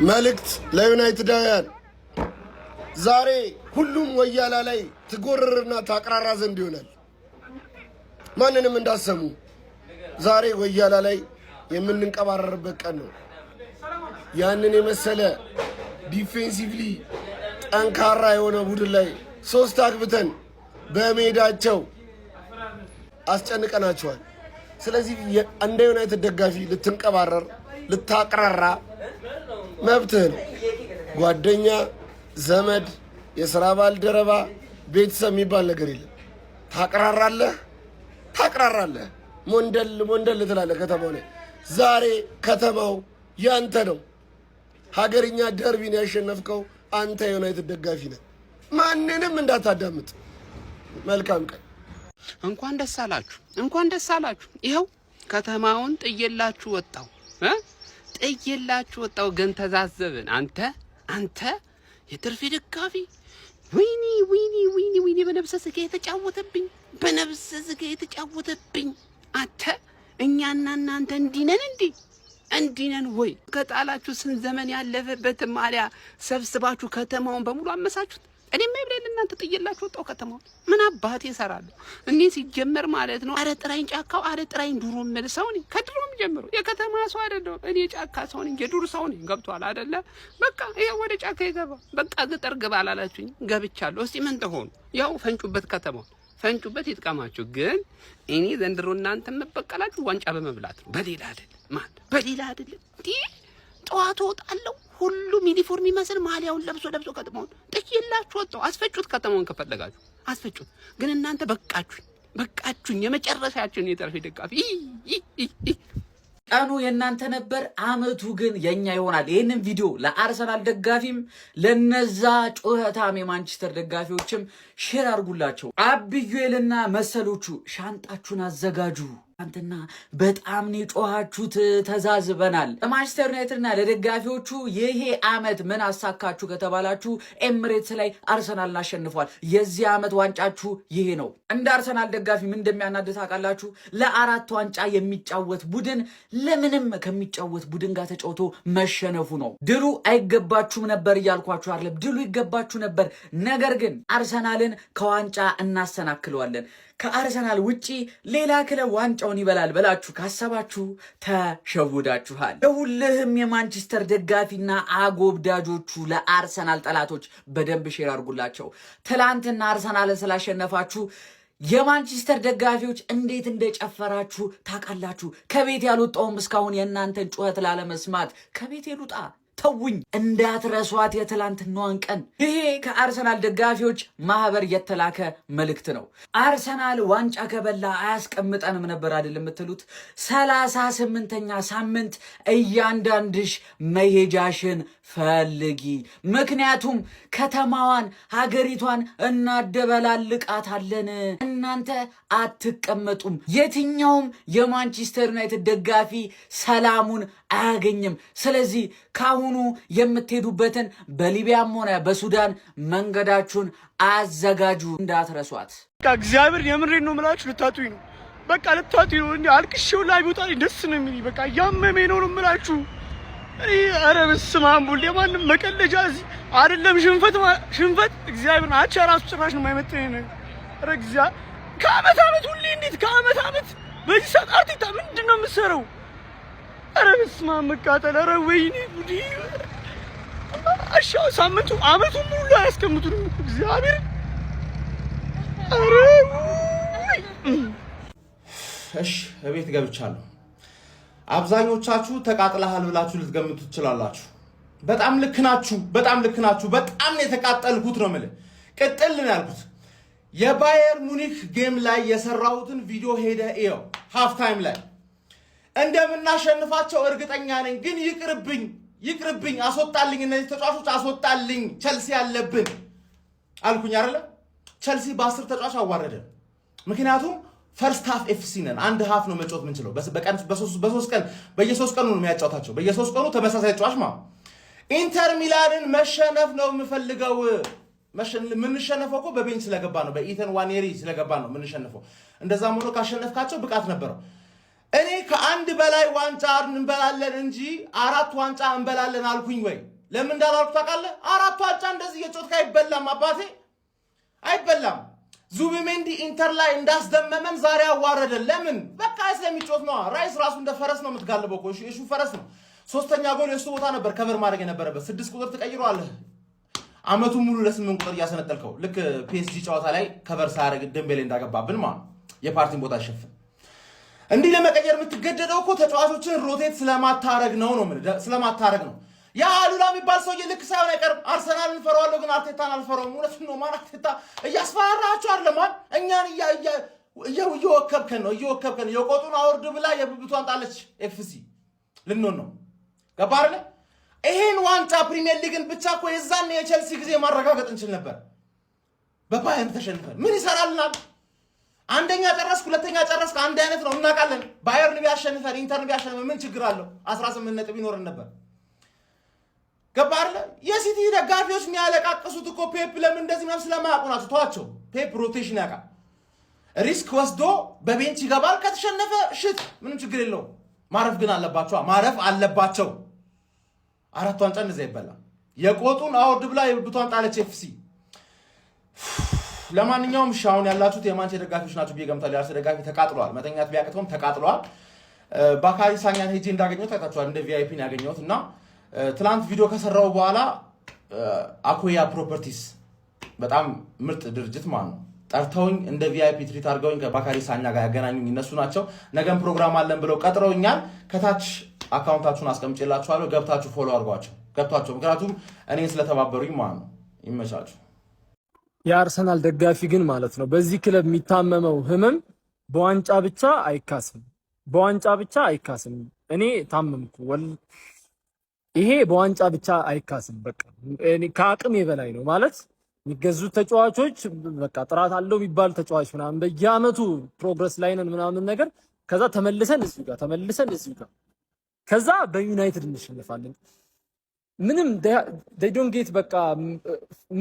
መልእክት ለዩናይትዳውያን ዛሬ ሁሉም ወያላ ላይ ትጎርርና ታቅራራ ዘንድ ይሆናል። ማንንም እንዳሰሙ ዛሬ ወያላ ላይ የምንንቀባረርበት ቀን ነው። ያንን የመሰለ ዲፌንሲቭሊ ጠንካራ የሆነ ቡድን ላይ 3 አግብተን በሜዳቸው አስጨንቀናቸዋል። ስለዚህ እንደ ዩናይትድ ደጋፊ ልትንቀባረር ልታቅራራ መብትህ ነው። ጓደኛ፣ ዘመድ፣ የሥራ ባልደረባ፣ ቤተሰብ የሚባል ነገር የለም። ታቅራራለህ፣ ሞንደል ትላለህ ከተማው ላይ። ዛሬ ከተማው ያንተ ነው። ሀገርኛ ደርቢን ያሸነፍከው አንተ የዩናይትድ ደጋፊ ነህ። ማንንም እንዳታዳምጥ። መልካም ቀን። እንኳን ደስ አላችሁ። ይኸው ከተማውን ጥዬላችሁ ወጣው ግን ተዛዘብን። አንተ የትርፌ ደጋፊ ወይኔ በነብሰ ስጋ የተጫወተብኝ አንተ። እኛና እናንተ እንዲነን ወይ? ከጣላችሁ ስንት ዘመን ያለፈበትን ማሊያ ሰብስባችሁ ከተማውን በሙሉ አመሳችሁት። እኔማ ይብላል እናንተ ጥዬላችሁ ወጣው ከተማውን። ምን አባቴ እሰራለሁ እኔ ሲጀመር ማለት ነው። አረ ጥራኝ ጫካው፣ አረ ጥራኝ ዱሩ ምን ሰው ነኝ። ከድሮም ጀምሮ የከተማ ሰው አይደለም እኔ ጫካ ሰው ነኝ፣ የዱር ሰው ነኝ። ገብቷል አይደለ? በቃ ይሄው ወደ ጫካ ይገባ። በቃ ገጠር ግባ አላላችሁኝ? ገብቻለሁ። እስቲ ምን ተሆኑ? ያው ፈንጩበት ከተማውን ፈንጩበት ይጥቀማችሁ። ግን እኔ ዘንድሮ እናንተ መበቀላችሁ ዋንጫ በመብላት ነው፣ በሌላ አይደለም። ጠዋት ወጣለሁ ሁሉም ዩኒፎርም ይመስል ማሊያውን ለብሶ ከተማውን ጥዬላችሁ ወጣው። አስፈጩት፣ ከተማውን ከፈለጋችሁ አስፈጩት። ግን እናንተ በቃችሁኝ። የመጨረሻችሁን የጠርፌ ደጋፊ ቀኑ የእናንተ ነበር፣ አመቱ ግን የኛ ይሆናል። ይህንን ቪዲዮ ለአርሰናል ደጋፊም ለነዛ ጩኸታም የማንቸስተር ደጋፊዎችም ሼር አድርጉላቸው። አብዩኤልና መሰሎቹ ሻንጣችሁን አዘጋጁ። አንተና በጣም ነው ጮሃችሁት፣ ተዛዝበናል። ለማንቸስተር ዩናይትድና ለደጋፊዎቹ ይሄ አመት ምን አሳካችሁ ከተባላችሁ ኤምሬትስ ላይ አርሰናልን አሸንፏል። የዚህ አመት ዋንጫችሁ ይሄ ነው። እንደ አርሰናል ደጋፊ ምን እንደሚያናድድ ታውቃላችሁ? ለ4 ዋንጫ የሚጫወት ቡድን ለምንም ከሚጫወት ቡድን ጋር ተጫውቶ መሸነፉ ነው። ድሉ አይገባችሁም ነበር እያልኳችሁ አይደለም፣ ድሉ ይገባችሁ ነበር። ነገር ግን አርሰናልን ከዋንጫ እናሰናክለዋለን፣ ከአርሰናል ውጪ ሌላ ክለብ ዋንጫውን ይበላል ብላችሁ ካሰባችሁ ተሸውዳችኋል። ለሁልህም የማንቸስተር ደጋፊና አጎብዳጆቹ ለአርሰናል ጠላቶች በደንብ ሼር አድርጉላቸው። ትላንትና አርሰናልን ስላሸነፋችሁ የማንቸስተር ደጋፊዎች እንዴት እንደጨፈራችሁ ታውቃላችሁ። ከቤት ያልወጣውም እስካሁን የእናንተን ጩኸት ላለመስማት ከቤት ልውጣ ተውኝ። እንዳትረሷት የትላንትናዋን ቀን። ይሄ ከአርሰናል ደጋፊዎች ማህበር የተላከ መልእክት ነው። አርሰናል ዋንጫ ከበላ አያስቀምጠንም ነበር አይደል የምትሉት? 38ኛ ሳምንት እያንዳንድሽ መሄጃሽን ፈልጊ። ምክንያቱም ከተማዋን ሀገሪቷን እናደበላልቃታለን። እናንተ አትቀመጡም። የትኛውም የማንቸስተር ዩናይትድ ደጋፊ ሰላሙን አያገኝም። ስለዚህ ካሁኑ የምትሄዱበትን በሊቢያም ሆነ በሱዳን መንገዳችሁን አዘጋጁ፣ እንዳትረሷት። እግዚአብሔር የምሬን ነው የምላችሁ። ልታጡኝ ነው፣ በቃ ልታጡኝ ነው። እንዴ አልቅሼው ላይ ቢወጣ ደስ ነው የሚል፣ በቃ ያመመኝ ነው የምላችሁ። ኧረ በስመ አብ ወልድ፣ የማንም መቀለጃ እዚህ አይደለም። ሽንፈት እግዚአብሔር አቻ ራሱ ጭራሽ ነው የማይመጣኝ ነው። ኧረ እግዚአብሔር ከአመት ሁሌ እንዴት ከአመት በዚህ ሰዓት አርቴታ ምንድን ነው የምትሰራው? ኧረ በስመ አብ መቃጠል። ኧረ ወይኔ ጉዴ። አሻው ሳምንቱ አመቱን ሙሉ አያስቀምጡንም እግዚአብሔር። ኧረ እሺ እቤት ገብቻለሁ። አብዛኞቻችሁ ተቃጥለሃል ብላችሁ ልትገምቱ ትችላላችሁ። በጣም ልክ ናችሁ። በጣም የተቃጠልኩት ነው የምልህ። ቅጥል ነው ያልኩት። የባየር ሙኒክ ጌም ላይ የሰራሁትን ቪዲዮ ሄደ እየው። ሃፍ ታይም ላይ እንደምናሸንፋቸው እርግጠኛ ነኝ፣ ግን ይቅርብኝ፣ አስወጣልኝ፣ እነዚህ ተጫዋቾች አስወጣልኝ፣ ቸልሲ ያለብን አልኩኝ አይደለ? ቸልሲ በ10 ተጫዋች አዋረደ። ምክንያቱም ፈርስት ሃፍ ኤፍሲ ነን። አንድ ሃፍ ነው መጫወት የምንችለው። በቀን በሶስት ቀን በየ3 ቀኑ ነው የሚያጫውታቸው። በየ3 ቀኑ ተመሳሳይ ተጫዋች ኢንተር ሚላንን መሸነፍ ነው የምፈልገው። ምንሸነፈው እኮ በቤንች ስለገባ ነው፣ በኢተን ዋኔሪ ስለገባ ነው ምንሸነፈው። እንደዛም ሆኖ ካሸነፍካቸው ብቃት ነበረው። እኔ ከአንድ በላይ ዋንጫ እንበላለን እንጂ 4 ዋንጫ እንበላለን አልኩኝ ወይ? ለምን እንዳላልኩ ታውቃለህ? 4 ዋንጫ እንደዚህ የጮትካ አይበላም አባቴ አይበላም። ዙቢሜንዲ ኢንተር ላይ እንዳስደመመን ዛሬ አዋረደን። ለምን? በቃ ስለሚጮት ነው። ራይስ ራሱ እንደ ፈረስ ነው የምትጋልበው እኮ እሺ ፈረስ ነው። ሶስተኛ ጎል የሱ ቦታ ነበር ከቨር ማድረግ የነበረበት። 6 ቁጥር ተቀይሯል። አመቱ ሙሉ ለ8 ቁጥር እያሰነጠልከው ልክ ፒኤስጂ ጨዋታ ላይ ከቨር ሳያደርግ ደምቤሌ እንዳገባብን ማለት የፓርቲን ቦታ ሸፍን። እንዲህ ለመቀየር የምትገደደው እኮ ተጫዋቾችን ሮቴት ስለማታረግ ነው ስለማታረግ ነው። ያ አሉላ የሚባል ሰውዬ ልክ ሳይሆን አይቀርም። አርሰናልን ፈራዋለሁ ግን አርቴታን አልፈራውም። እውነቱን ነው። ማን አርቴታ እያስፈራራችሁ አይደለም ማን እኛን እየወከብከን ነው እየወከብከን። የቆጡን አውርድ ብላ የብብቷን ጣለች ኤፍሲ ልንሆን ነው። ገባህ አይደል? ይሄን ዋንጫ ፕሪሚየር ሊግን ብቻ እኮ የዛን የቼልሲ ጊዜ ማረጋገጥ እንችል ነበር። በባየርን ተሸንፈን ምን ይሰራልናል? አንደኛ ጨረስክ ሁለተኛ ጨረስክ አንድ አይነት ነው እናውቃለን። ባየርን ቢያሸንፈን ኢንተርን ቢያሸንፈን ምን ችግር አለው? 18 ነጥብ ይኖርን ነበር። ገባህ አይደል? የሲቲ ደጋፊዎች የሚያለቃቅሱት እኮ ፔፕ ለምን እንደዚህ ምናምን ስለማያውቁ ናቸው። ተዋቸው። ፔፕ ሮቴሽን ያውቃል። ሪስክ ወስዶ በቤንች ይገባል። ከተሸነፈ ሽት ምንም ችግር የለውም። ማረፍ ግን አለባቸው። ማረፍ አለባቸው። 4 ዋንጫ እንደዛ ይበላል። የቆጡን አውርድ ብላ የብብቷን ጣለች ኤፍሲ። ለማንኛውም ሻውን ያላችሁት የማንቸስተር ደጋፊዎች ናችሁ ብዬ ገምታለሁ። የአርሰናል ደጋፊ ተቃጥሏል። መተኛት ቢያቅተውም ተቃጥሏል። ባካሪ ሳኛን ሄጄ እንዳገኘሁት ታውቃችኋል። እንደ ቪአይፒ ነው ያገኘሁት እና ትላንት ቪዲዮ ከሰራው በኋላ አኮያ ፕሮፐርቲስ በጣም ምርጥ ድርጅት ማለት ነው ጠርተውኝ እንደ ቪአይፒ ትሪት አድርገውኝ ከባካሪ ሳኛ ጋር ያገናኙኝ እነሱ ናቸው። ነገም ፕሮግራም አለን ብለው ቀጥረውኛል። ከታች አካውንታችሁን አስቀምጬላችኋለሁ። ገብታችሁ ፎሎ አድርጓቸው ገብታችሁ፣ ምክንያቱም እኔን ስለተባበሩኝ ማለት ነው። ይመቻችሁ። የአርሰናል ደጋፊ ግን ማለት ነው በዚህ ክለብ የሚታመመው ህመም በዋንጫ ብቻ አይካስም። በዋንጫ ብቻ አይካስም። እኔ ታመምኩ ይሄ በዋንጫ ብቻ አይካስም። በቃ እኔ ከአቅሜ በላይ ነው ማለት የሚገዙት ተጫዋቾች በቃ ጥራት አለው የሚባል ተጫዋች ምናምን በየአመቱ ፕሮግረስ ላይ ነን ምናምን ነገር ከዛ ተመልሰን እዚህ ጋር ከዛ በዩናይትድ እንሸነፋለን። ምንም they don't get በቃ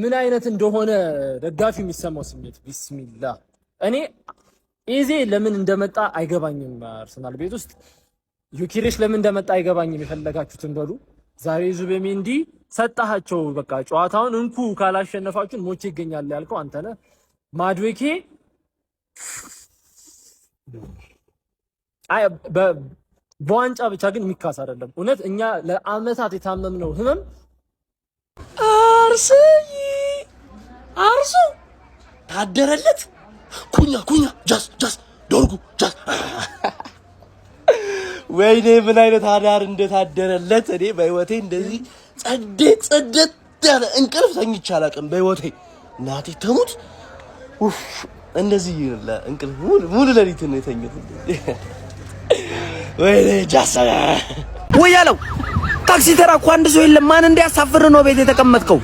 ምን አይነት እንደሆነ ደጋፊ የሚሰማው ስሜት ቢስሚላህ። እኔ ኢዜ ለምን እንደመጣ አይገባኝም። አርሰናል ቤት ውስጥ ዩኪሬሽ ለምን እንደመጣ አይገባኝም። የፈለጋችሁትን በሉ። ዛሬ ዙቢሜንዲ ሰጣቸው በቃ ጨዋታውን እንኩ ካላሸነፋችሁን ሞቼ ይገኛል ያልከው አንተ ነህ። ማድዌኬ በዋንጫ ብቻ ግን የሚካስ አይደለም። እውነት እኛ ለአመታት የታመምነው ህመም አርሱ ታደረለት ኩኛ ጃስ ዶርጉ ጃስ ወይኔ ምን አይነት አዳር እንደታደረለት። እኔ በህይወቴ እንደዚህ ጸደት ያለ እንቅልፍ ተኝቼ አላውቅም በህይወቴ። እናቴ ተሙት እንደዚህ እንቅልፍ ሙሉ ሌሊት ነው የተኛሁት። ወይኔ ጃሰለ ወያለው ታክሲ ተራ እኮ አንድ ሰው የለም። ማን እንዲያሳፍር ነው ቤት የተቀመጥከው?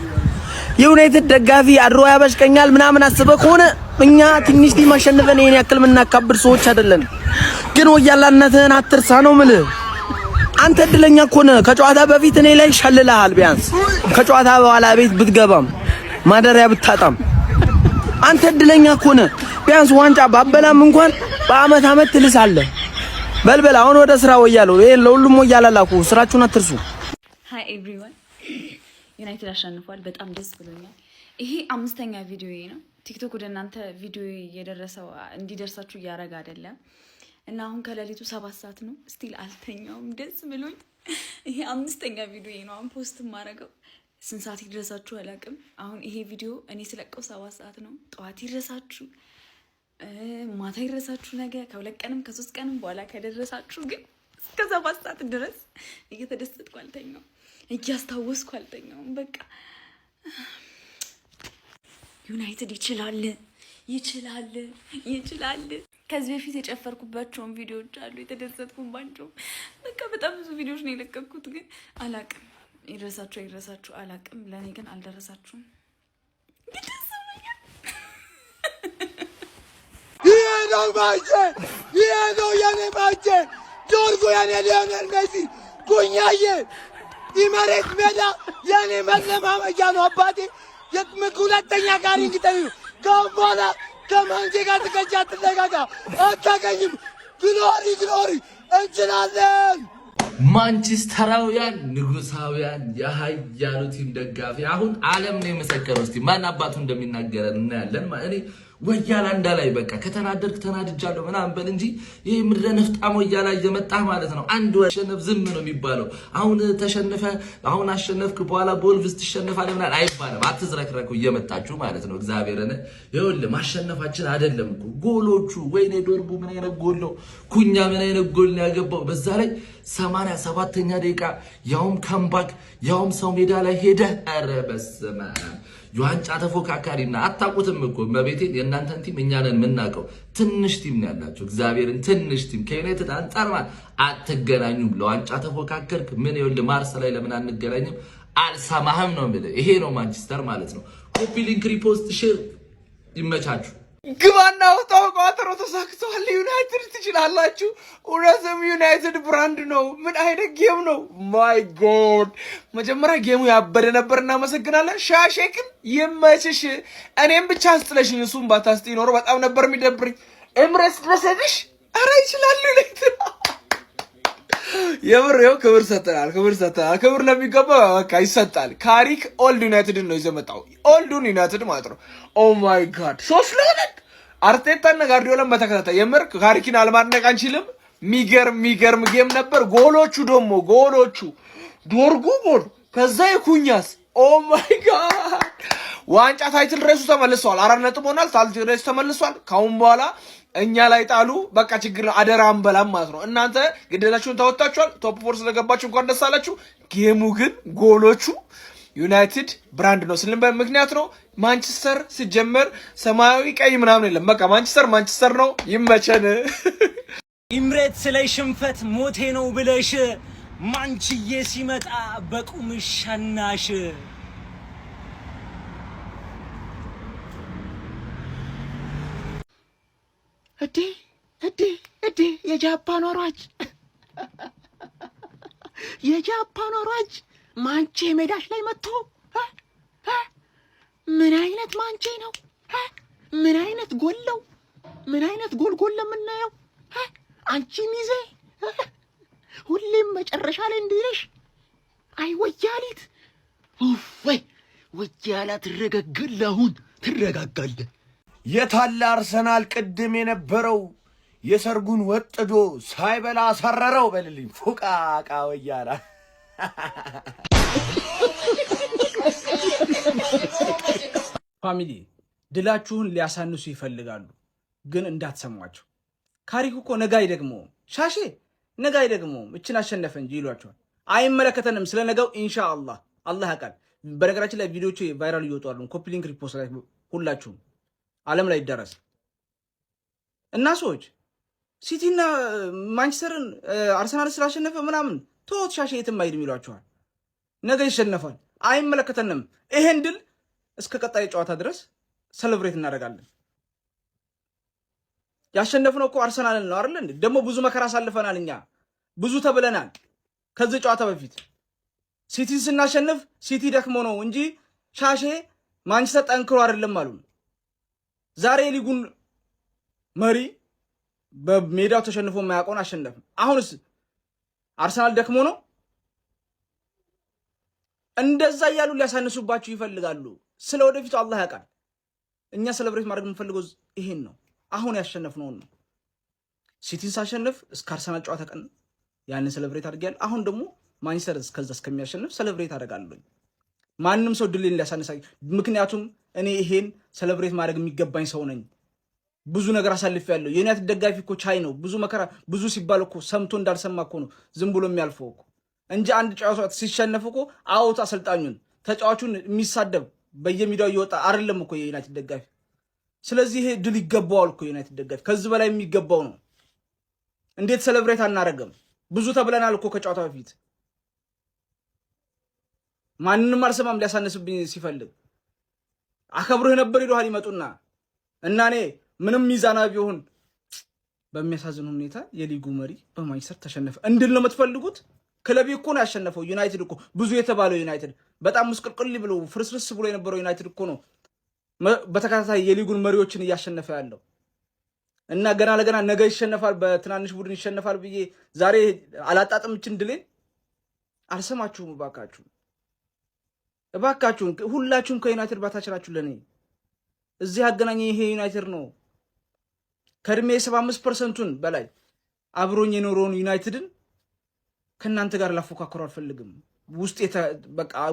የዩናይትድ ደጋፊ አድሮ ያበሽቀኛል ምናምን አስበህ ከሆነ እኛ ትንሽ ቲም አሸንፈን ይሄን ያክል የምናካብድ ሰዎች አይደለን። ግን ወያላነትህን አትርሳ ነው የምልህ። አንተ እድለኛ እኮ ነህ። ከጨዋታ በፊት እኔ ላይ ሸልለሃል። ቢያንስ ከጨዋታ በኋላ ቤት ብትገባም ማደሪያ ብታጣም አንተ እድለኛ እኮ ነህ። ቢያንስ ዋንጫ ባበላም እንኳን በአመት ትልሳለህ። በልበል አሁን ወደ ስራ ወያለው። ይሄ ለሁሉም ወያላላኩ ስራችሁን አትርሱ። ሃይ ኤቭሪዋን ዩናይትድ አሸንፏል። በጣም ደስ ብሎኛል። ይሄ 5ኛ ቪዲዮዬ ነው። ቲክቶክ ወደ እናንተ ቪዲዮ እየደረሰው እንዲደርሳችሁ እያረጋ አይደለም እና አሁን ከሌሊቱ 7 ሰዓት ነው። ስቲል አልተኛውም። ደስ ብሎኝ ይሄ 5ኛ ቪዲዮዬ ነው። አሁን ፖስት ማረገው ስንት ሰዓት ይደረሳችሁ አላውቅም። አሁን ይሄ ቪዲዮ እኔ ስለቀው 7 ሰዓት ነው። ጠዋት ይደረሳችሁ ማታ ይደረሳችሁ ነገ ከ2 ቀንም ከ3 ቀንም በኋላ ከደረሳችሁ ግን እስከ 7 ሰዓት ድረስ እየተደሰትኩ አልተኛውም። እያስታወስኩ አልተኛውም። በቃ ዩናይትድ ይችላል። ከዚህ በፊት የጨፈርኩባቸውን ቪዲዮዎች አሉ የተደሰትኩባቸው። በቃ በጣም ብዙ ቪዲዮዎች ነው የለቀኩት። ግን አላቅም ይደረሳችሁ አላቅም። ለእኔ ግን አልደረሳችሁም። ይሄ ነው የኔ ማቼ ዶርጎ የኔ ሊዮኔል ሜሲ ጉኛዬ ይመሬት ሜዳ የኔ መለማመጃ ነው አባቴ። ሁለተኛ ጋር እንግዲህ ከበኋላ ከማንቼ ጋር ትገጃ አትዘጋጋ አታገኝም። ግሎሪ ግሎሪ እንችላለን። ማንቸስተራውያን ንጉሳውያን የኃያሉ ቲም ደጋፊ አሁን ዓለም ነው የመሰከረው። እስቲ ማን አባቱ እንደሚናገረን እናያለን። እኔ ወያላ እንዳላይ በቃ ከተናደርክ ተናድጃለሁ ምናምን በል እንጂ ይሄ ምድረ ነፍጣም ወያላ እየመጣህ ማለት ነው። አንድ ወሸነፍ ዝም ነው የሚባለው። አሁን ተሸነፈ አሁን አሸነፍክ በኋላ ቦልቭስ ትሸነፋለህ ምናምን አይባልም። አትዝረክረኩ እየመጣችሁ ማለት ነው። እግዚአብሔርን ይኸውልህ ማሸነፋችን አይደለም እኮ ጎሎቹ። ወይኔ ዶርቡ ምን አይነት ጎል ነው! ኩኛ ምን አይነት ጎል ነው ያገባው! በዛ ላይ 87ኛ ደቂቃ ያውም ካምባክ ያውም ሰው ሜዳ ላይ ሄደ። ኧረ በስመ አብ የዋንጫ ተፎካካሪና አታውቁትም እኮ መቤቴን የእናንተን ቲም እኛ ነን የምናውቀው። ትንሽ ቲም ነው ያላችሁ እግዚአብሔርን ትንሽ ቲም ከዩናይትድ አንጻር አትገናኙም። ለዋንጫ ተፎካከርክ ምን ይኸውልህ ማርስ ላይ ለምን አንገናኝም? አልሰማህም ነው የምልህ። ይሄ ነው ማንቸስተር ማለት ነው። ኮፒ ሊንክ ሪፖስት ሼር ይመቻችሁ። ግባና ወጣው ቋጠሮ ተሳክቷል። ዩናይትድ ትችላላችሁ። እውነትም ዩናይትድ ብራንድ ነው። ምን አይነት ጌም ነው! ማይ ጎድ መጀመሪያ ጌሙ ያበደ ነበር። እናመሰግናለን። ሻሼክን ይመችሽ። እኔም ብቻ አስጥለሽኝ እሱም ባታስጥይ ኖሮ በጣም ነበር የሚደብርኝ። ኤምሬትስ ድረሰብሽ። ኧረ ይችላል ዩናይትድ። የምር ይኸው ክብር ሰጥተናል። ክብር ለሚገባ በቃ ይሰጣል። ካሪክ ኦልድ ዩናይትድን ነው ይዘው መጣው። ኦልዱን ዩናይትድ ማለት ነው። ኦ ማይ ጋድ 3-2 አርቴታና ጋርዲዮላን በተከታታይ የምር ካሪክን አለማድነቅ አንችልም። ሚገርም ጌም ነበር። ጎሎቹ ዶርጉ ጎል ከዛ የኩኛስ ኦ ማይ ጋድ ዋንጫ ታይትል ሬሱ ተመልሷል። 4 ነጥብ ሆኗል። ታይትል ሬሱ ተመልሷል። ካሁን በኋላ እኛ ላይ ጣሉ በቃ ችግር ነው። አደራ አንበላም ማለት ነው። እናንተ ግዴታችሁን ተወጣችኋል። ቶፕ 4 ስለገባችሁ እንኳን ደስ አላችሁ። ጌሙ ግን ጎሎቹ ዩናይትድ ብራንድ ነው ስልንበት ምክንያት ነው። ማንቸስተር ሲጀመር ሰማያዊ ቀይ ምናምን የለም። በቃ ማንቸስተር ነው። ይመቸን። ኤምሬትስ ላይ ሽንፈት ሞቴ ነው ብለሽ ማንችዬ ሲመጣ በቁምሽ ሸናሽ። እዴ የጃፓን ወራጅ ማንቼ ሜዳሽ ላይ መጥቶ ምን አይነት ማንቼ ነው? ምን አይነት ጎለው? ምን አይነት ጎል ለምናየው? አንቺ ሚዜ ሁሌም መጨረሻ ላይ እንዲልሽ አይ ወያሊት ወይ ወያላ ትረጋጋለህ። የታለ አርሰናል ቅድም የነበረው የሰርጉን ወጥዶ ሳይበላ አሳረረው በልልኝ ፉቃቃ ወያላ። ፋሚሊ ድላችሁን ሊያሳንሱ ይፈልጋሉ፣ ግን እንዳትሰሟቸው። ካሪክ እኮ ነጋይ ደግሞ ሻሼ ነጋይ ደግሞ እችን አሸነፈ እንጂ ይሏቸዋል። አይመለከተንም ስለ ነገው ኢንሻአላህ አላህ ያውቃል። በነገራችን ላይ ቪዲዮቹ ቫይራል እየወጡ አሉ። ኮፒ ሊንክ ሪፖስት ላይ ሁላችሁም ዓለም ላይ ይደረስ እና ሰዎች ሲቲና ማንቸስተርን አርሰናል ስላሸነፈ ምናምን ተወት ሻሼ የትም አይሄድም ይሏቸዋል። ነገ ይሸነፋል፣ አይመለከተንም። ይሄን ድል እስከ ቀጣይ ጨዋታ ድረስ ሰለብሬት እናደርጋለን። ያሸነፍነው እኮ አርሰናልን ነው አይደል እንዴ? ደግሞ ብዙ መከራ አሳልፈናል። እኛ ብዙ ተብለናል። ከዚህ ጨዋታ በፊት ሲቲን ስናሸንፍ ሲቲ ደክሞ ነው እንጂ ሻሼ ማንቸስተር ጠንክሮ አይደለም አሉ። ዛሬ ሊጉን መሪ በሜዳው ተሸንፎ የማያውቀውን አሸነፍን። አሁንስ አርሰናል ደክሞ ነው። እንደዛ እያሉ ሊያሳንሱባችሁ ይፈልጋሉ። ስለ ወደፊቱ አላህ ያውቃል። እኛ ሰለብሬት ማድረግ የምንፈልገው ይሄን ነው። አሁን ያሸነፍነውን ነው። ሲቲን ሳሸንፍ እስከ አርሰናል ጨዋታ ቀን ያንን ሰለብሬት አድርጌያለሁ። አሁን ደግሞ ማንቸስተር እስከዛ እስከሚያሸንፍ ሰለብሬት አደርጋለሁ። ማንም ሰው ድልን ሊያሳንሳኝ፣ ምክንያቱም እኔ ይሄን ሰለብሬት ማድረግ የሚገባኝ ሰው ነኝ። ብዙ ነገር አሳልፌያለሁ። የዩናይትድ ደጋፊ እኮ ቻይ ነው። ብዙ መከራ ብዙ ሲባል እኮ ሰምቶ እንዳልሰማ እኮ ነው ዝም ብሎ የሚያልፈው እኮ እንጂ አንድ ጨዋታ ሲሸነፍ እኮ አውት አሰልጣኙን ተጫዋቹን የሚሳደብ በየሚዲያው እየወጣ አይደለም እኮ የዩናይትድ ደጋፊ። ስለዚህ ይሄ ድል ይገባዋል እኮ የዩናይትድ ደጋፊ፣ ከዚህ በላይ የሚገባው ነው። እንዴት ሰለብሬት አናረገም? ብዙ ተብለናል እኮ ከጨዋታ በፊት። ማንንም አልሰማም ሊያሳንስብኝ ሲፈልግ። አከብርህ ነበር ይሉሃል ይመጡና እና እኔ ምንም ሚዛና ቢሆን በሚያሳዝን ሁኔታ የሊጉ መሪ በማንቸስተር ተሸነፈ እንድል ነው የምትፈልጉት? ክለብ እኮ ነው ያሸነፈው። ዩናይትድ እኮ ብዙ የተባለው ዩናይትድ በጣም ምስቅልቅል ብሎ ፍርስርስ ብሎ የነበረው ዩናይትድ እኮ ነው በተከታታይ የሊጉን መሪዎችን እያሸነፈ ያለው። እና ገና ለገና ነገ ይሸነፋል በትናንሽ ቡድን ይሸነፋል ብዬ ዛሬ አላጣጥምችን ድሌን አልሰማችሁም። እባካችሁን ሁላችሁም ከዩናይትድ ባታች ናችሁ። ለኔ እዚህ አገናኘ ይሄ ዩናይትድ ነው። ከእድሜ 75%ን በላይ አብሮኝ የኖረውን ዩናይትድን ከእናንተ ጋር ላፎካከሩ አልፈልግም።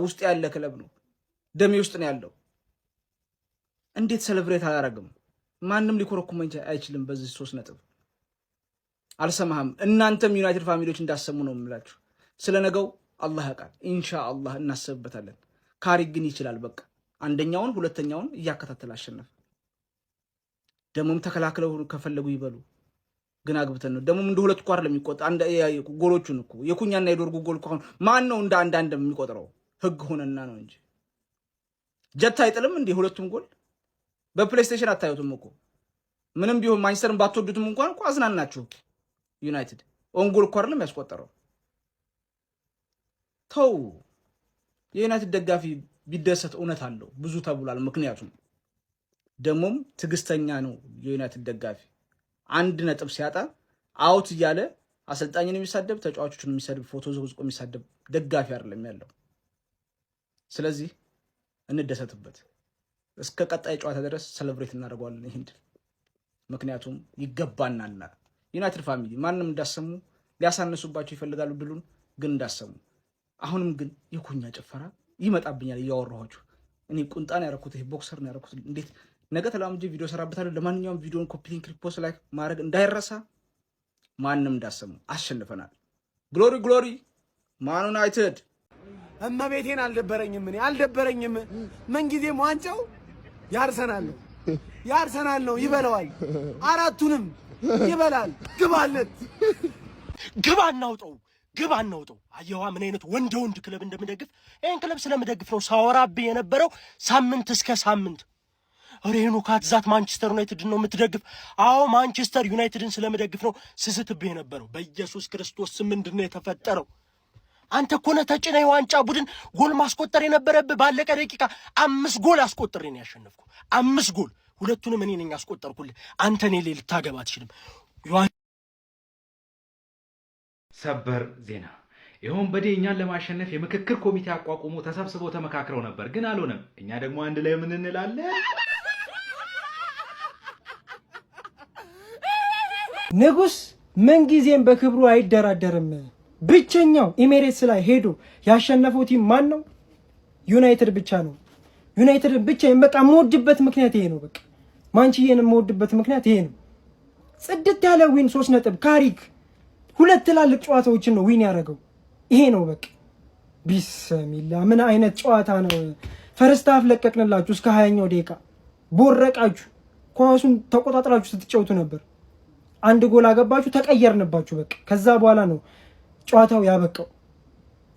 ውስጥ ያለ ክለብ ነው፣ ደሜ ውስጥ ነው ያለው። እንዴት ሰለብሬት አላረግም? ማንም ሊኮረኩመኝ አይችልም። በዚህ 3 ነጥብ አልሰማህም። እናንተም ዩናይትድ ፋሚሊዎች እንዳሰሙ ነው የምላችሁ። ስለነገው አላህ ያውቃል። ኢንሻአላህ እናስብበታለን። ካሪክ ግን ይችላል። በቃ አንደኛውን ሁለተኛውን እያከታተለ አሸነፈ። ደሞም ተከላክለው ከፈለጉ ይበሉ፣ ግን አግብተን ነው። ደሞም እንደ ሁለት ኳር ለሚቆጣ አንድ ጎሎቹን እኮ የኩኛና የዶርጉ ጎል እኮ ማን ነው እንደ አንድ የሚቆጥረው? ህግ ሆነና ነው እንጂ ጀት አይጥልም እንዴ? ሁለቱም ጎል በፕሌይስቴሽን አታዩትም እኮ። ምንም ቢሆን ማንቸስተርን ባትወዱትም እንኳን እኮ አዝናናችሁ። ዩናይትድ ኦን ጎል እኮ አይደለም ያስቆጠረው። ተው፣ የዩናይትድ ደጋፊ ቢደሰት እውነት አለው ብዙ ተብሏል። ምክንያቱም ደሞም ትዕግስተኛ ነው የዩናይትድ ደጋፊ። 1 ነጥብ ሲያጣ አውት እያለ አሰልጣኝን የሚሳደብ ተጫዋቾችን የሚሳደብ ፎቶ ዘውዝቆ የሚሳደብ ደጋፊ አይደለም ያለው። ስለዚህ እንደሰትበት እስከ ቀጣይ ጨዋታ ድረስ ሰለብሬት እናደርገዋለን ይሄን ድል። ምክንያቱም ይገባናል። ዩናይትድ ፋሚሊ ማንም እንዳሰሙ ሊያሳነሱባቸው ይፈልጋሉ ድሉን፣ ግን እንዳሰሙ። አሁንም ግን የኩኛ ጭፈራ ይመጣብኛል እያወራኋችሁ። እኔ ቁንጣን ያረኩት ይሄ ቦክሰር ነው ያረኩት። እንዴት ነገ ተላምጄ ቪዲዮ ሰራበታለሁ። ለማንኛውም ቪዲዮን ኮፒ ሊንክ ሪፖስት ላይክ ማድረግ እንዳይረሳ። ማንም እንዳሰሙ አሸንፈናል። ግሎሪ ግሎሪ ማን ዩናይትድ። እመቤቴን አልደበረኝም። እኔ አልደበረኝም። ምን ጊዜም ዋንጫው የአርሰናል ነው። ይበላዋል፣ 4ቱንም ይበላል። ግባለት፣ ግባ እናውጠው። አየዋ ምን አይነት ወንድ ክለብ እንደምደግፍ። ይሄን ክለብ ስለምደግፍ ነው ሳወራብህ የነበረው ሳምንት እስከ ሳምንት። ሬኑ ካትዛት ማንቸስተር ዩናይትድ ነው የምትደግፍ? አዎ ማንቸስተር ዩናይትድን ስለምደግፍ ነው ስስትብህ የነበረው። በኢየሱስ ክርስቶስ ስም ምንድን ነው የተፈጠረው? አንተ እኮ ነህ ተጭነህ የዋንጫ ቡድን ጎል ማስቆጠር የነበረብህ። ባለቀ ደቂቃ 5 ጎል አስቆጥሬ ነው ያሸነፍኩ። 5 ጎል፣ 2ቱንም እኔ ነኝ ያስቆጠርኩልህ። አንተ እኔ ላይ ልታገባ አትችልም። ሰበር ዜና። ይሁን በዴ እኛን ለማሸነፍ የምክክር ኮሚቴ አቋቁሞ ተሰብስበው ተመካክረው ነበር፣ ግን አልሆነም። እኛ ደግሞ አንድ ላይ ምን እንላለን? ንጉስ ምንጊዜም በክብሩ አይደራደርም። ብቸኛው ኤሜሬትስ ላይ ሄዶ ያሸነፈው ቲም ማን ነው? ዩናይትድ ብቻ ነው። ዩናይትድን ብቻ በቃ የምወድበት ምክንያት ይሄ ነው። በቃ ማንችዬን የምወድበት ምክንያት ይሄ ነው። ጽድት ያለ ዊን 3 ነጥብ ካሪክ 2 ትላልቅ ጨዋታዎችን ነው ዊን ያደረገው። ይሄ ነው በቃ። ቢስሚላ ምን አይነት ጨዋታ ነው! ፈርስት ሃፍ ለቀቅንላችሁ እስከ 20ኛው ደቂቃ ቦረቃችሁ። ኳሱን ተቆጣጥራችሁ ስትጫወቱ ነበር። 1 ጎል አገባችሁ፣ ተቀየርንባችሁ። በቃ ከዛ በኋላ ነው ጨዋታው ያበቃው።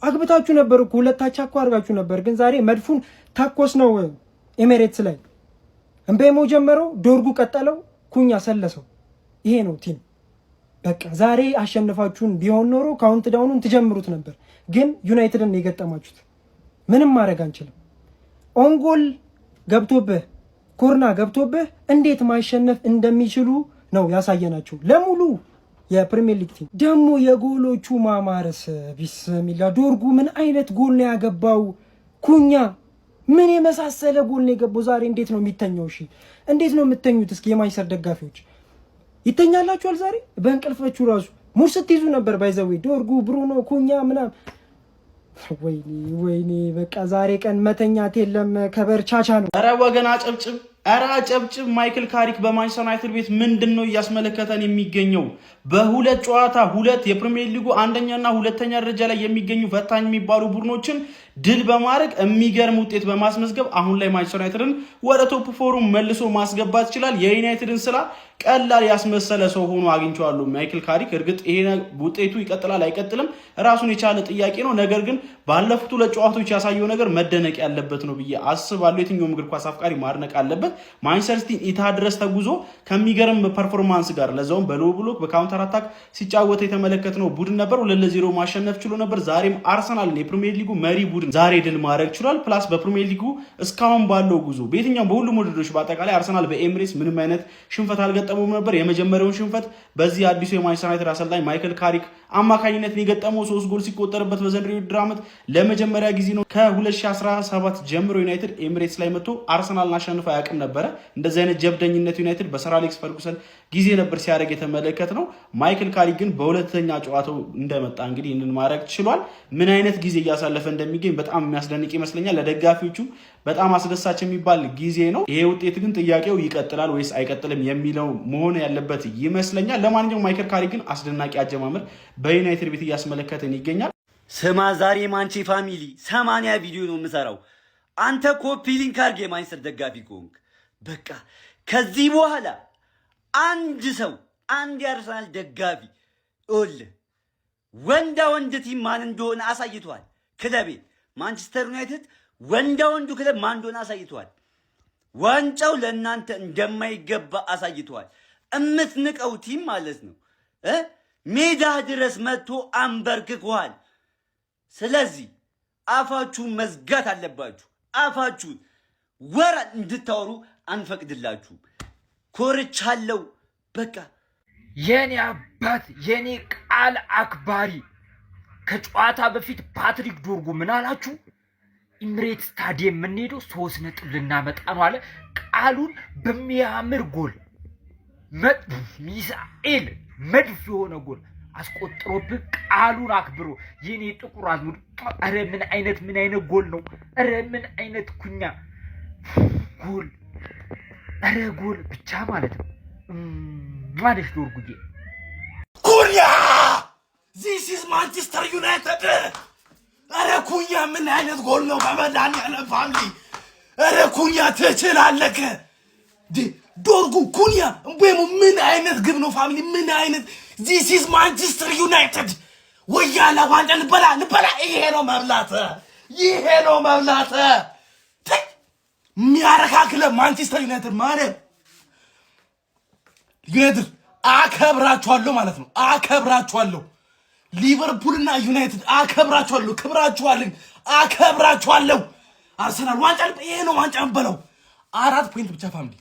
አግብታችሁ ነበር እኮ 2 አቻ እኮ አድርጋችሁ ነበር፣ ግን ዛሬ መድፉን ታኮስ ነው ኤሜሬትስ ላይ። እምቤሞ ጀመረው፣ ዶርጉ ቀጠለው፣ ኩኛ ሰለሰው። ይሄ ነው ቲም። በቃ ዛሬ አሸንፋችሁን ቢሆን ኖሮ ካውንት ዳውኑን ትጀምሩት ነበር፣ ግን ዩናይትድን የገጠማችሁት ምንም ማድረግ አንችልም። ኦንጎል ገብቶብህ ኮርና ገብቶብህ እንዴት ማሸነፍ እንደሚችሉ ነው ያሳየናቸው ለሙሉ የፕሪሚየር ሊግ ቲም። ደግሞ የጎሎቹ ማማረስ ቢስሚላ። ዶርጉ ምን አይነት ጎል ነው ያገባው! ኩኛ ምን የመሳሰለ ጎል ነው የገባው ዛሬ። እንዴት ነው የሚተኛው? እሺ እንዴት ነው የምተኙት? እስኪ የማንቸስተር ደጋፊዎች ይተኛላችኋል ዛሬ? በእንቅልፋችሁ ራሱ ሙር ስትይዙ ነበር። ባይዘዌ ዶርጉ፣ ብሩኖ፣ ኩኛ ምናምን። ወይኔ በቃ ዛሬ ቀን መተኛት የለም። ከበርቻቻ ነው። ኧረ ወገን አጨብጭብ፣ ኧረ አጨብጭብ። ማይክል ካሪክ በማንቸስተር ዩናይትድ ቤት ምንድን ነው እያስመለከተን የሚገኘው? በ2 ጨዋታ 2 የፕሪሚየር ሊጉ አንደኛና ሁለተኛ ደረጃ ላይ የሚገኙ ፈታኝ የሚባሉ ቡድኖችን ድል በማድረግ የሚገርም ውጤት በማስመዝገብ አሁን ላይ ማንቸስተር ዩናይትድን ወደ ቶፕ 4 መልሶ ማስገባት ይችላል። የዩናይትድን ስራ ቀላል ያስመሰለ ሰው ሆኖ አግኝቼዋለሁ ማይክል ካሪክ። እርግጥ ይሄ ውጤቱ ይቀጥላል አይቀጥልም ራሱን የቻለ ጥያቄ ነው። ነገር ግን ባለፉት 2 ጨዋታዎች ያሳየው ነገር መደነቅ ያለበት ነው ብዬ አስባለሁ። የትኛውም እግር ኳስ አፍቃሪ ማድነቅ አለበት። ማንቸስተር ሲቲ ኢታድ ድረስ ተጉዞ ከሚገርም ፐርፎርማንስ ጋር ለዛውም በሎ ብሎክ በካውንተር አታክ ሲጫወት የተመለከትነው ቡድን ነበር። 2-0 ማሸነፍ ችሎ ነበር። ዛሬም አርሰናልን የፕሪሚየር ሊጉ መሪ ቡድን ዛሬ ድል ማድረግ ችሏል። ፕላስ በፕሪሚየር ሊጉ እስካሁን ባለው ጉዞ በየትኛው በሁሉም ውድድሮች በአጠቃላይ አርሰናል በኤምሬትስ ምንም አይነት ሽንፈት አልገጠመውም ነበር። የመጀመሪያውን ሽንፈት በዚህ አዲሱ የማንቸስተር ዩናይትድ አሰልጣኝ ማይክል ካሪክ አማካኝነት የገጠመው 3 ጎል ሲቆጠርበት በዘንድሮው የውድድር ዓመት ለመጀመሪያ ጊዜ ነው። ከ2017 ጀምሮ ዩናይትድ ኤምሬትስ ላይ መጥቶ አርሰናልን አሸንፎ አያውቅም ነበረ። እንደዚህ አይነት ጀብደኝነት ዩናይትድ በሰር አሌክስ ፈርጉሰን ጊዜ ነበር ሲያደርግ የተመለከት ነው። ማይክል ካሪክ ግን በሁለተኛ ጨዋታው እንደመጣ እንግዲህ ይህንን ማድረግ ችሏል። ምን አይነት ጊዜ እያሳለፈ እንደሚገኝ በጣም የሚያስደንቅ ይመስለኛል። ለደጋፊዎቹ በጣም አስደሳች የሚባል ጊዜ ነው። ይሄ ውጤት ግን ጥያቄው ይቀጥላል ወይስ አይቀጥልም የሚለው መሆን ያለበት ይመስለኛል። ለማንኛውም ማይክል ካሪክ ግን አስደናቂ አጀማመር በዩናይትድ ቤት እያስመለከተን ይገኛል። ስማ ዛሬ ማንቼ ፋሚሊ 80 ቪዲዮ ነው የምሰራው። አንተ ኮፒ ሊንክ አድርግ የማንቸስተር ደጋፊ ከሆንክ በቃ ከዚህ በኋላ አንድ የአርሰናል ደጋፊ ወንዳ ወንድ ቲም ማን እንደሆነ አሳይቷል። ክለቤ ማንቸስተር ዩናይትድ ወንዳ ወንዱ ክለብ ማን እንደሆነ አሳይቷል። ዋንጫው ለእናንተ እንደማይገባ አሳይቷል። እምትንቀው ቲም ማለት ነው ሜዳ ድረስ መጥቶ አንበርክኳል። ስለዚህ አፋችሁን መዝጋት አለባችሁ። አፋችሁን ወራ እንድታወሩ አንፈቅድላችሁም። ኮርቻለሁ በቃ የኔ አባት የኔ ቃል አክባሪ። ከጨዋታ በፊት ፓትሪክ ዶርጉ ምን አላችሁ? ኢምሬት ስታዲየም የምንሄደው 3 ነጥብ ልናመጣ ነው አለ። ቃሉን በሚያምር ጎል ሚሳኤል መድፍ የሆነ ጎል አስቆጥሮብህ ቃሉን አክብሮ የኔ ጥቁር አዝሙድ። ኧረ ምን አይነት ጎል ነው! ኧረ ምን አይነት ኩኛ ጎል! ኧረ ጎል ብቻ ማለት ነው ማለት ዶርጉዬ ኩኛ ዚስ ኢዝ ማንቸስተር ዩናይትድ። ኧረ ኩኛ ምን አይነት ጎል ነው! በመድኃኒዓለም ፋሚሊ ኧረ ኩኛ ትችላለህ። ዶርጉ ኩኛ እምቤሙ ምን አይነት ግብ ነው ፋሚሊ! ምን አይነት ዚስ ኢዝ ማንቸስተር ዩናይትድ። ወያላ ዋንጫ ልበላ። ይሄ ነው መብላት። የሚያረካክለ ማንቸስተር ዩናይትድ ማለት ዩናይትድ አከብራችኋለሁ ማለት ነው። አከብራችኋለሁ። ሊቨርፑልና ዩናይትድ አከብራችኋለሁ። አከብራችኋለሁ። አርሰናል ዋንጫ ይሄ ነው ዋንጫ እንበለው። 4 ፖይንት ብቻ ፋሚሊ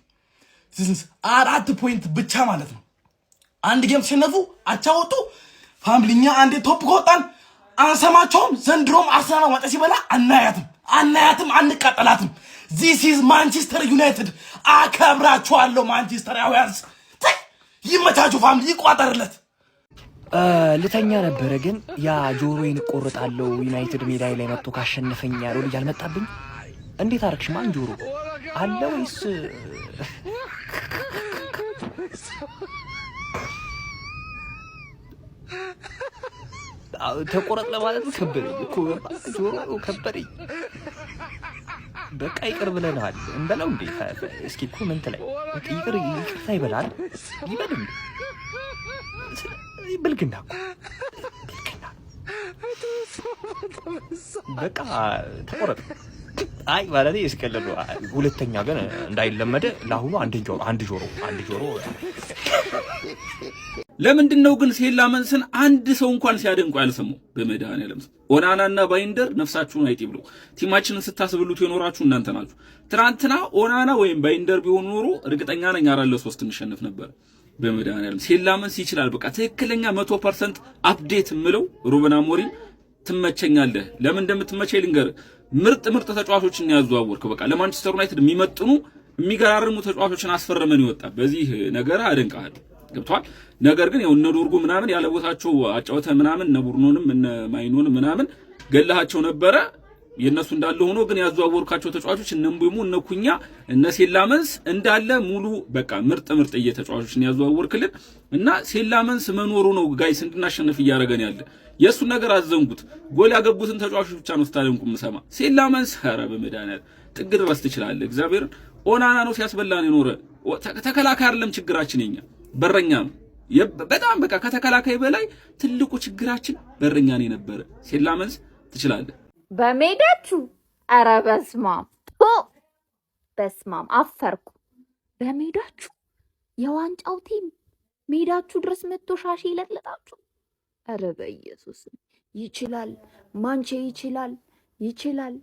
4 ፖይንት ብቻ ማለት ነው። አንድ ጌም ተሸነፉ፣ አቻ ወጡ ፋሚሊ። እኛ አንዴ ቶፕ ከወጣን አንሰማቸውም። ዘንድሮም አርሰናል ዋንጫ ሲበላ አናያትም፣ አንቃጠላትም። ዚስ ኢዝ ማንቸስተር ዩናይትድ። አከብራችኋለሁ ማንቸስተራውያንስ። ይመቻችሁ ፋሚሊ፣ ይቋጠርለት። ልተኛ ነበረ ግን ያ ጆሮዬን እቆርጣለሁ ዩናይትድ ሜዳ ላይ መጥቶ ካሸነፈኝ ያለው ልጅ አልመጣብኝ። እንዴት አረክሽ? ማን ጆሮ አለ ወይስ ተቆረጥ ለማለት ከበደኝ እኮ ጆሮ ከበደኝ። በቃ ይቅር ብለናል እንበለው እንዴ? እስኪ ኮሜንት ላይ ይቅርታ ይበላል ይበልም። ብልግና በቃ ተቆረጥ። አይ ማለት ይስቀልሉ። ሁለተኛ ግን እንዳይለመደ ለአሁኑ አንድ ጆሮ። ለምንድነው ግን ሴላመንስን አንድ ሰው እንኳን ሲያደንቁ ያልሰማው? በመድኃኒዓለም ኦናናና ባይንደር ነፍሳችሁን አይጥ ብሎ ቲማችንን ስታስብሉት የኖራችሁ እናንተ ናችሁ። ትናንትና ኦናና ወይም ባይንደር ቢሆን ኖሮ እርግጠኛ ነኝ 4-3 እንሸነፍ ነበር። በመድኃኒዓለም ሴላመንስ ይችላል። በቃ ትክክለኛ 100% አፕዴት ምለው ሩበን አሞሪም ትመቸኛለህ። ለምን እንደምትመቸኝ ልንገርህ። ምርጥ ተጫዋቾችን ያዘዋወርከው። በቃ ለማንቸስተር ዩናይትድ የሚመጥኑ የሚገራርሙ ተጫዋቾችን አስፈረመን ይወጣ። በዚህ ነገር አደንቃለሁ። ገብቷል። ነገር ግን ያው እነ ዶርጉ ምናምን ያለ ቦታቸው አጫወተ ምናምን እነ ቡርኖንም እነ ማይኖንም ምናምን ገለሃቸው ነበረ። የነሱ እንዳለ ሆኖ ግን ያዘዋወርካቸው ተጫዋቾች እነ ምቡሙ እነ ኩኛ እነ ሴላመንስ እንዳለ ሙሉ በቃ ምርጥ ተጫዋቾችን ያዘዋወርክልን እና ሴላመንስ መኖሩ ነው ጋይስ እንድናሸንፍ እያደረገን ያለ። የሱ ነገር አዘንጉት። ጎል ያገቡትን ተጫዋቾች ብቻ ነው ስታደንቁ ምሰማ። ሴላመንስ ኧረ በመድኃኒዓለም ጥግ ድረስ ትችላለህ። እግዚአብሔርን ኦናና ነው ሲያስበላን የኖረ። ተከላካይ አይደለም ችግራችን፣ የኛ በረኛ ነው። በጣም በቃ ከተከላካይ በላይ ትልቁ ችግራችን በረኛ ነው የነበረ። ሴላመንስ ትችላለህ። በሜዳችሁ ኧረ በስማም አፈርኩ። በሜዳችሁ የዋንጫው ቲም ሜዳችሁ ድረስ መጥቶ ሻሽ ይለጥለጣችሁ። ኧረ በኢየሱስ ይችላል፣ ማንቼ ይችላል፣ ይችላል።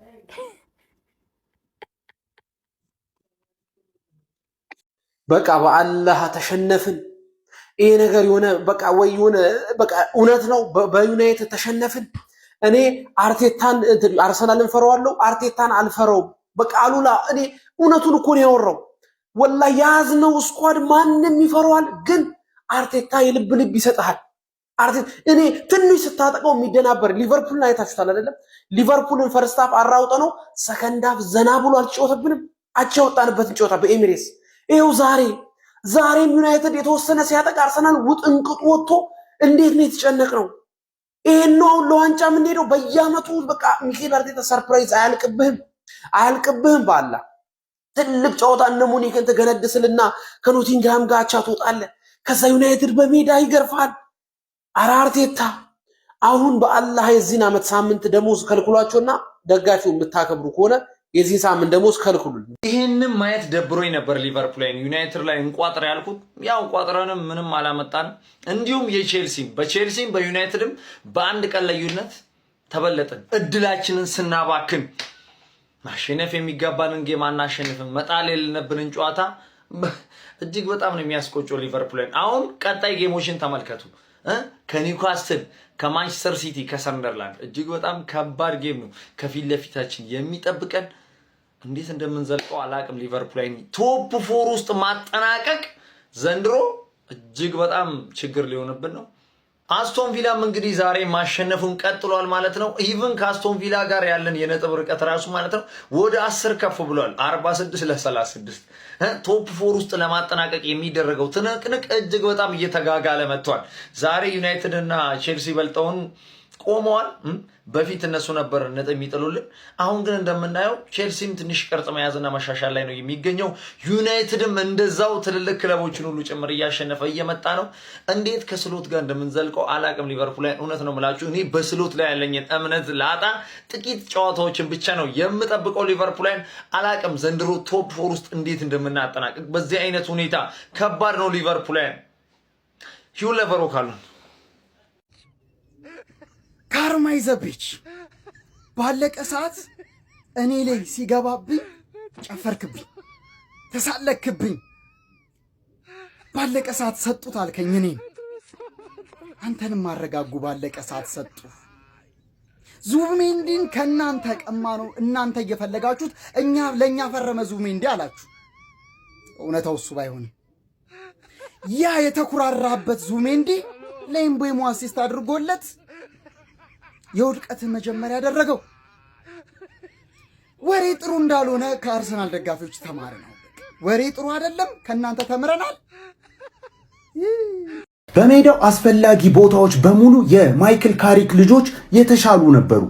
በቃ በአላህ ተሸነፍን። ይሄ ነገር የሆነ በቃ ወይ የሆነ በቃ እውነት ነው። በዩናይትድ ተሸነፍን። እኔ አርቴታን አርሰናልን ፈረዋለሁ፣ አርቴታን አልፈረውም። በቃ አሉላ እኔ እውነቱን እኮ ነው ያወራው። ወላሂ ያዝነው ስኳድ ማንንም ይፈረዋል፣ ግን አርቴታ የልብ ልብ ይሰጣል። እኔ ትንሽ ስታጠቀው የሚደናበር ሊቨርፑልን አይታችሁታል አይደለም? ሊቨርፑልን ፈርስት ሃፍ አራውጠ ነው ሰከንድ ሃፍ ዘና ብሎ አልተጫወተብንም። አቻ ወጣንበትን ጨዋታ በኤሚሬትስ ይኸው ዛሬም ዩናይትድ የተወሰነ ሲያጠቃ አርሰናል ውጥንቅጡ ወጥቶ እንዴት ነው የተጨነቅነው? ይሄን ነው ለዋንጫ የምንሄደው በየዓመቱ። በቃ ሚኬል አርቴታ ሰርፕራይዝ አያልቅብህም። ባላ ትልቅ ጨዋታ እነ ሙኒክን ተገነድስልና ከኖቲንግሃም ጋር አቻ ትወጣለህ። ከዛ ዩናይትድ በሜዳ ይገርፋል። ኧረ አርቴታ አሁን በአላህ የዚህን ዓመት ሳምንት ደሞዝ ከልክሏቸውና ደጋፊው የምታከብሩ ከሆነ የዚህ ሳምንት ደሞዝ ከልክሉልን። ይሄንን ማየት ደብሮኝ ነበር። ሊቨርፑል ላይ ዩናይትድ ላይ እንቋጥር ያልኩት ያው እንቋጥረንም ምንም አላመጣንም። እንዲሁም በቼልሲም በዩናይትድም በአንድ ቀን ልዩነት ተበለጥን። እድላችንን ስናባክን ማሸነፍ የሚገባንን ጌም አናሸንፍም። መጣል የሌለብንን ጨዋታ እጅግ በጣም ነው የሚያስቆጨው ሊቨርፑል ላይ። አሁን ቀጣይ ጌሞችን ተመልከቱ። ከኒውካስትል፣ ከማንቸስተር ሲቲ፣ ከሰንደርላንድ እጅግ በጣም ከባድ ጌም ነው ከፊት ለፊታችን የሚጠብቀን። እንዴት እንደምንዘልቀው አላቅም። ሊቨርፑል ላይ ቶፕ 4 ውስጥ ማጠናቀቅ ዘንድሮ እጅግ በጣም ችግር ሊሆንብን ነው። አስቶን ቪላም እንግዲህ ዛሬ ማሸነፉን ቀጥሏል ማለት ነው። ኢቭን ከአስቶን ቪላ ጋር ያለን የነጥብ ርቀት ራሱ ማለት ነው ወደ 10 ከፍ ብሏል። 46 ለ36 ቶፕ 4 ውስጥ ለማጠናቀቅ የሚደረገው ትንቅንቅ እጅግ በጣም እየተጋጋለ መጥቷል። ዛሬ ዩናይትድ እና ቼልሲ በልጠውን ቆመዋል። በፊት እነሱ ነበር ነጥብ የሚጥሉልን። አሁን ግን እንደምናየው ቼልሲም ትንሽ ቅርጽ መያዝና መሻሻል ላይ ነው የሚገኘው። ዩናይትድም እንደዛው ትልልቅ ክለቦችን ሁሉ ጭምር እያሸነፈ እየመጣ ነው። እንዴት ከስሎት ጋር እንደምንዘልቀው አላቅም። ሊቨርፑል ላይ እውነት ነው የምላችሁ እኔ በስሎት ላይ ያለኝን እምነት ላጣ ጥቂት ጨዋታዎችን ብቻ ነው የምጠብቀው። ሊቨርፑል ላይ አላቅም ዘንድሮ ቶፕ 4 ውስጥ እንዴት እንደምናጠናቅቅ በዚህ አይነት ሁኔታ ከባድ ነው። ሊቨርፑል ላይ ሂውለቨሮ ካሉን ካርማይዘቢች ባለቀ ሰዓት እኔ ላይ ሲገባብኝ ጨፈርክብኝ፣ ተሳለክብኝ። ባለቀ ሰዓት ሰጡት አልከኝ። እኔን አንተንም ማረጋጉ ባለቀ ሰዓት ሰጡ። ዙቢሜንዲን ከእናንተ ቀማ ነው እናንተ እየፈለጋችሁት ለእኛ ፈረመ ዙቢሜንዲ አላችሁ። እውነታው እሱ ባይሆንም ያ የተኩራራበት ዙቢሜንዲ ለኤምቤሞ አሲስት አድርጎለት የውድቀትን መጀመሪያ ያደረገው። ወሬ ጥሩ እንዳልሆነ ከአርሰናል ደጋፊዎች ተማረ ነው። ወሬ ጥሩ አይደለም፣ ከእናንተ ተምረናል። በሜዳው አስፈላጊ ቦታዎች በሙሉ የማይክል ካሪክ ልጆች የተሻሉ ነበሩ።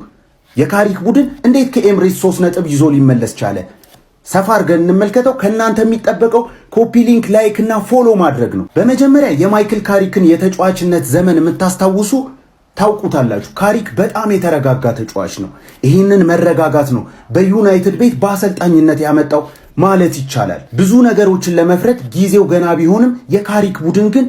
የካሪክ ቡድን እንዴት ከኤምሬትስ 3 ነጥብ ይዞ ሊመለስ ቻለ? ሰፋ አድርገን እንመልከተው። ከእናንተ የሚጠበቀው ኮፒ ሊንክ፣ ላይክ እና ፎሎ ማድረግ ነው። በመጀመሪያ የማይክል ካሪክን የተጫዋችነት ዘመን የምታስታውሱ ታውቁታላችሁ። ካሪክ በጣም የተረጋጋ ተጫዋች ነው። ይህንን መረጋጋት ነው በዩናይትድ ቤት በአሰልጣኝነት ያመጣው ማለት ይቻላል። ብዙ ነገሮችን ለመፍረድ ጊዜው ገና ቢሆንም የካሪክ ቡድን ግን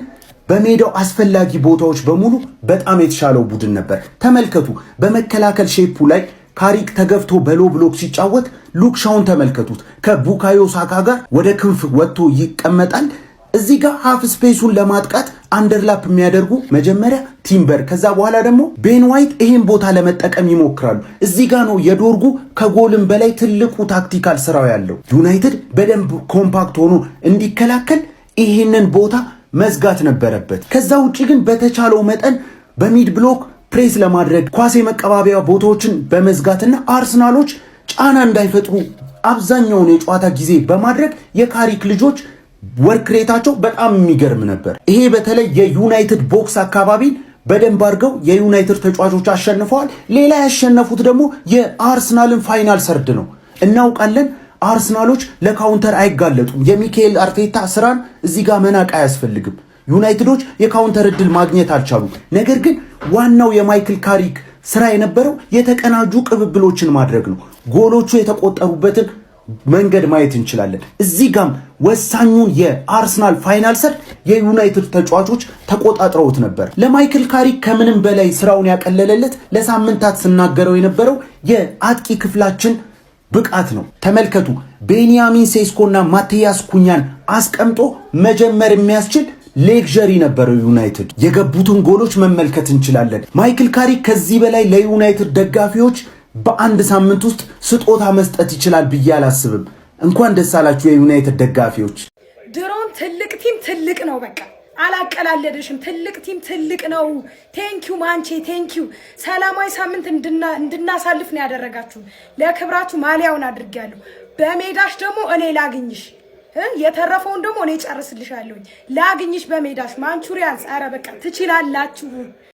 በሜዳው አስፈላጊ ቦታዎች በሙሉ በጣም የተሻለው ቡድን ነበር። ተመልከቱ። በመከላከል ሼፑ ላይ ካሪክ ተገፍቶ በሎ ብሎክ ሲጫወት ሉክሻውን ተመልከቱት። ከቡካዮ ሳካ ጋር ወደ ክንፍ ወጥቶ ይቀመጣል። እዚህ ጋር ሃፍ ስፔሱን ለማጥቃት አንደርላፕ የሚያደርጉ መጀመሪያ ቲምበር፣ ከዛ በኋላ ደግሞ ቤን ዋይት ይሄን ቦታ ለመጠቀም ይሞክራሉ። እዚህ ጋር ነው የዶርጉ ከጎልም በላይ ትልቁ ታክቲካል ስራው ያለው። ዩናይትድ በደንብ ኮምፓክት ሆኖ እንዲከላከል ይሄንን ቦታ መዝጋት ነበረበት። ከዛ ውጪ ግን በተቻለው መጠን በሚድ ብሎክ ፕሬስ ለማድረግ ኳስ የመቀባበያ ቦታዎችን በመዝጋትና አርሰናሎች ጫና እንዳይፈጥሩ አብዛኛውን የጨዋታ ጊዜ በማድረግ የካሪክ ልጆች ወርክ ሬታቸው በጣም የሚገርም ነበር። ይሄ በተለይ የዩናይትድ ቦክስ አካባቢን በደንብ አድርገው የዩናይትድ ተጫዋቾች አሸንፈዋል። ሌላ ያሸነፉት ደግሞ የአርሰናልን ፋይናል ሰርድ ነው። እናውቃለን አርሰናሎች ለካውንተር አይጋለጡም። የሚካኤል አርቴታ ስራን እዚህ ጋር መናቅ አያስፈልግም። ዩናይትዶች የካውንተር እድል ማግኘት አልቻሉም። ነገር ግን ዋናው የማይክል ካሪክ ስራ የነበረው የተቀናጁ ቅብብሎችን ማድረግ ነው። ጎሎቹ የተቆጠሩበትን መንገድ ማየት እንችላለን። እዚህ ጋም ወሳኙን የአርሰናል ፋይናል ሰርድ የዩናይትድ ተጫዋቾች ተቆጣጥረውት ነበር። ለማይክል ካሪክ ከምንም በላይ ስራውን ያቀለለለት ለሳምንታት ስናገረው የነበረው የአጥቂ ክፍላችን ብቃት ነው። ተመልከቱ፣ ቤንያሚን ሴስኮና ማቴያስ ኩኛን አስቀምጦ መጀመር የሚያስችል ሌክዠሪ ነበረው ዩናይትድ። የገቡትን ጎሎች መመልከት እንችላለን። ማይክል ካሪክ ከዚህ በላይ ለዩናይትድ ደጋፊዎች በአንድ ሳምንት ውስጥ ስጦታ መስጠት ይችላል ብዬ አላስብም። እንኳን ደስ አላችሁ የዩናይትድ ደጋፊዎች። ድሮን ትልቅ ቲም ትልቅ ነው፣ በቃ አላቀላለደሽም። ትልቅ ቲም ትልቅ ነው። ቴንኪዩ ማንቼ፣ ቴንኪዩ። ሰላማዊ ሳምንት እንድናሳልፍ ነው ያደረጋችሁ። ለክብራችሁ ማሊያውን አድርጌያለሁ። በሜዳሽ ደግሞ እኔ ላግኝሽ፣ የተረፈውን ደግሞ እኔ ጨርስልሻለሁ። ላግኝሽ በሜዳሽ ማንቹሪያንስ። ኧረ በቃ ትችላላችሁ።